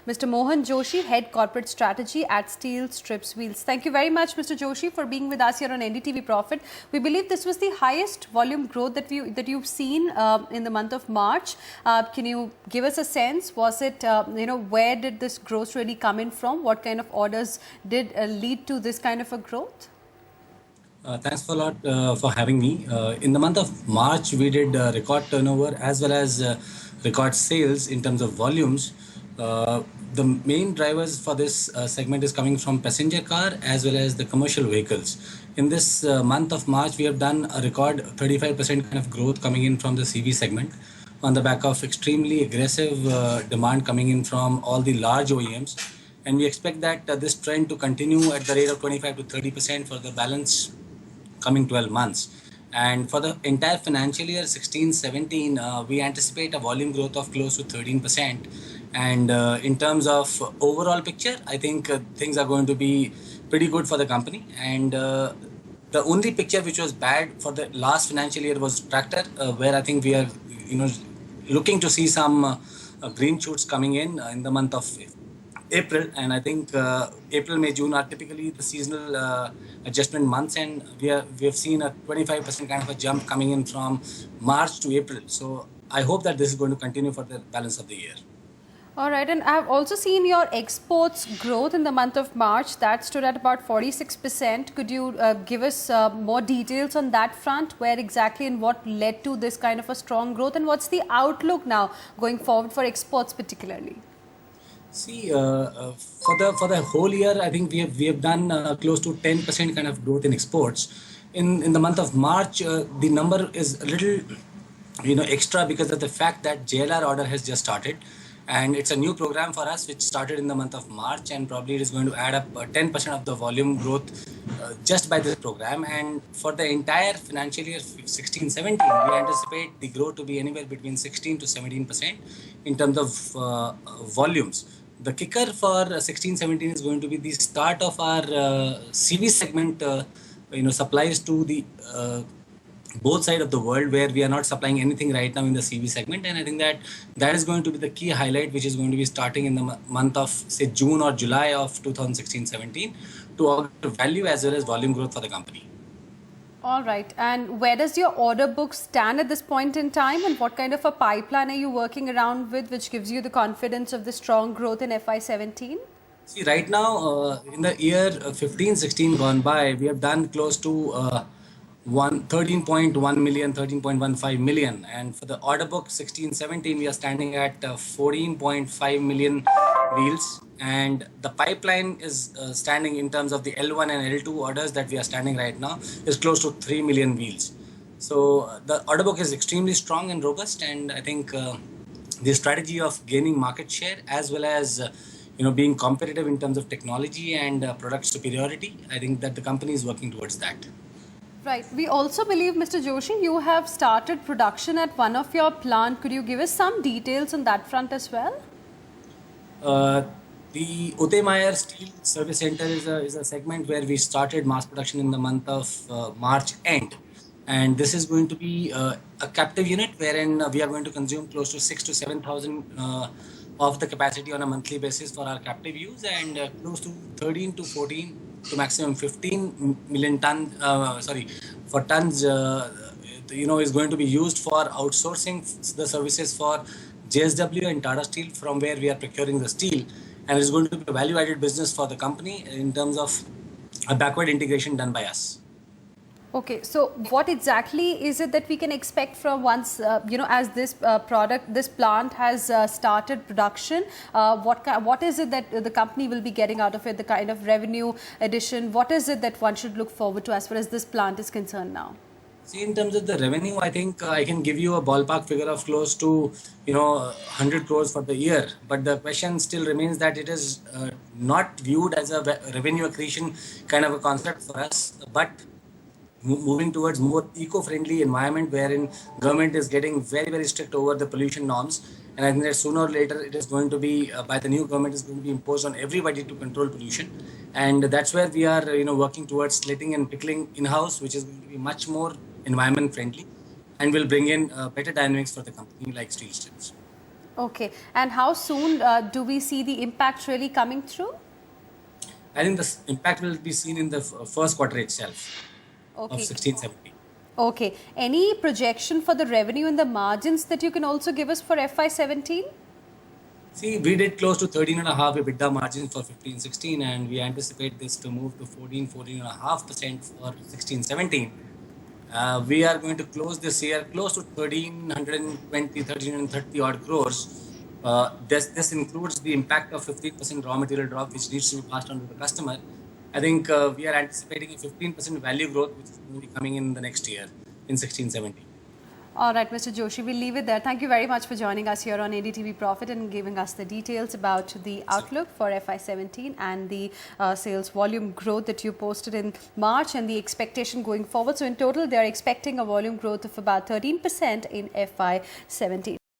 Mr. Mohan Joshi, Head Corporate Strategy at Steel Strips Wheels. Thank you very much, Mr. Joshi, for being with us here on NDTV Profit. We believe this was the highest volume growth that you've seen in the month of March. Can you give us a sense? Was it, where did this growth really come in from? What kind of orders did lead to this kind of a growth? Thanks a lot for having me. In the month of March, we did record turnover as well as record sales in terms of volumes. The main drivers for this segment is coming from passenger car as well as the commercial vehicles. In this month of March, we have done a record 35% kind of growth coming in from the CV segment on the back of extremely aggressive demand coming in from all the large OEMs. And we expect that this trend to continue at the rate of 25 to 30% for the balance coming 12 months. And for the entire financial year 16-17, we anticipate a volume growth of close to 13%. And in terms of overall picture, I think things are going to be pretty good for the company. And the only picture which was bad for the last financial year was tractor, where I think we are, looking to see some green shoots coming in the month of April, and I think April, May, June are typically the seasonal adjustment months, and we have seen a 25% kind of a jump coming in from March to April. So I hope that this is going to continue for the balance of the year. All right, and I've also seen your exports growth in the month of March. That stood at about 46%. Could you give us more details on that front? Where exactly and what led to this kind of a strong growth, and what's the outlook now going forward for exports particularly? See, for the whole year, I think we have done close to 10% kind of growth in exports. In the month of March, the number is a little, extra because of the fact that JLR order has just started, and it's a new program for us which started in the month of March, and probably it is going to add up 10% of the volume growth just by this program. And for the entire financial year 16-17, we anticipate the growth to be anywhere between 16 to 17% in terms of volumes. The kicker for 16-17 is going to be the start of our CV segment, supplies to the both sides of the world, where we are not supplying anything right now in the CV segment. And I think that is going to be the key highlight, which is going to be starting in the month of, say, June or July of 2016-17 to augment value as well as volume growth for the company. All right. And where does your order book stand at this point in time, and what kind of a pipeline are you working around with, which gives you the confidence of the strong growth in FY17? See, right now, in the year 15-16 gone by, we have done close to 13.1 million, 13.15 million. And for the order book 16-17, we are standing at 14.5 million wheels. And the pipeline is standing in terms of the L1 and L2 orders that we are standing right now is close to 3 million wheels. So the order book is extremely strong and robust. And I think the strategy of gaining market share as well as being competitive in terms of technology and product superiority, I think that the company is working towards that. Right. We also believe, Mr. Joshi, you have started production at one of your plant. Could you give us some details on that front as well? The Utemeyer Steel Service Center is a segment where we started mass production in the month of March end. And this is going to be a captive unit wherein we are going to consume close to 6,000 to 7,000 of the capacity on a monthly basis for our captive use, and close to 13 to 14 to maximum 15 million tons is going to be used for outsourcing the services for JSW and Tata Steel, from where we are procuring the steel, and it's going to be a value-added business for the company in terms of a backward integration done by us. Okay, so what exactly is it that we can expect from once, as this this plant has started production? What is it that the company will be getting out of it, the kind of revenue addition? What is it that one should look forward to as far as this plant is concerned now? See, in terms of the revenue, I think I can give you a ballpark figure of close to, 100 crores for the year. But the question still remains that it is not viewed as a revenue accretion kind of a concept for us, but moving towards more eco-friendly environment wherein government is getting very, very strict over the pollution norms. And I think that sooner or later it is going to be, by the new government, is going to be imposed on everybody to control pollution. And that's where we are, working towards slitting and pickling in-house, which is going to be much more environment friendly and will bring in better dynamics for the company like Steel Strips. Okay. And how soon do we see the impact really coming through? I think the impact will be seen in the first quarter itself of Okay. 16-17. Okay. Any projection for the revenue and the margins that you can also give us for FY17? See, we did close to 13.5 EBITDA margin for 15-16, and we anticipate this to move to 14.5% for 16-17. We are going to close this year close to 1330 odd crores. This includes the impact of 15% raw material drop, which needs to be passed on to the customer. I think we are anticipating a 15% value growth, which is going to be coming in the next year in 16-17. All right, Mr. Joshi, we'll leave it there. Thank you very much for joining us here on NDTV Profit and giving us the details about the outlook for FY17 and the sales volume growth that you posted in March and the expectation going forward. So in total, they're expecting a volume growth of about 13% in FY17.